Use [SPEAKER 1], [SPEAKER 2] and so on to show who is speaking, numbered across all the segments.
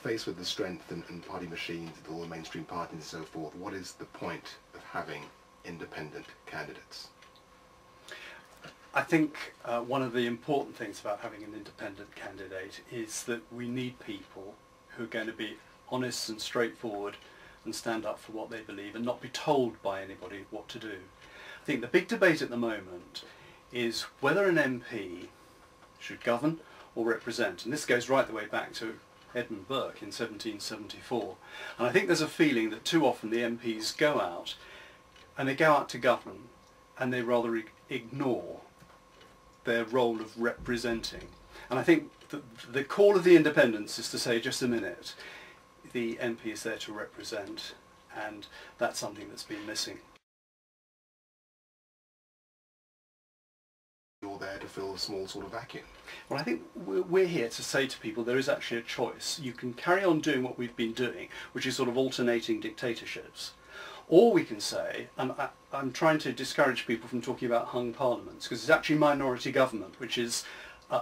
[SPEAKER 1] faced with the strength and party machines, all the mainstream parties and so forth, what is the point of having independent candidates?
[SPEAKER 2] I think one of the important things about having an independent candidate is that we need people who are going to be honest and straightforward and stand up for what they believe and not be told by anybody what to do. I think the big debate at the moment is whether an MP should govern or represent, and this goes right the way back to Edmund Burke in 1774. And I think there's a feeling that too often the MPs go out and they go out to govern and they rather ignore their role of representing. And I think the call of the independents is to say, just a minute, the MP is there to represent, and that's something that's been missing.
[SPEAKER 1] You're there to fill a small sort of vacuum.
[SPEAKER 2] Well, I think we're here to say to people there is actually a choice. You can carry on doing what we've been doing, which is sort of alternating dictatorships. Or we can say, and I'm trying to discourage people from talking about hung parliaments, because it's actually minority government, which is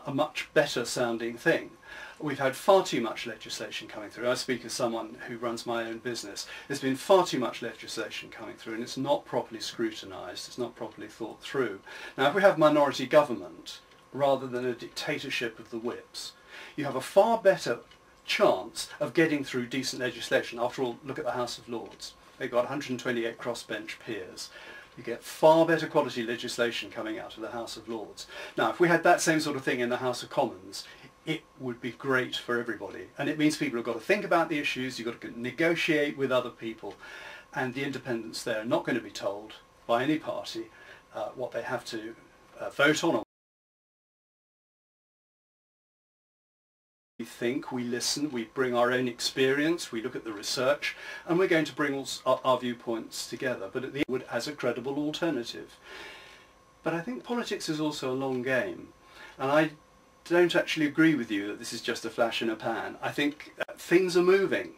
[SPEAKER 2] a much better sounding thing. We've had far too much legislation coming through. I speak as someone who runs my own business. There's been far too much legislation coming through, and it's not properly scrutinised, it's not properly thought through. Now, if we have minority government rather than a dictatorship of the whips, you have a far better chance of getting through decent legislation. After all, look at the House of Lords. They've got 128 crossbench peers. You get far better quality legislation coming out of the House of Lords. Now, if we had that same sort of thing in the House of Commons, it would be great for everybody. And it means people have got to think about the issues, you've got to negotiate with other people, and the independents there are not going to be told by any party what they have to vote on. We think, we listen, we bring our own experience, we look at the research, and we're going to bring all our viewpoints together, but at the end as a credible alternative. But I think politics is also a long game, and I don't actually agree with you that this is just a flash in a pan. I think things are moving.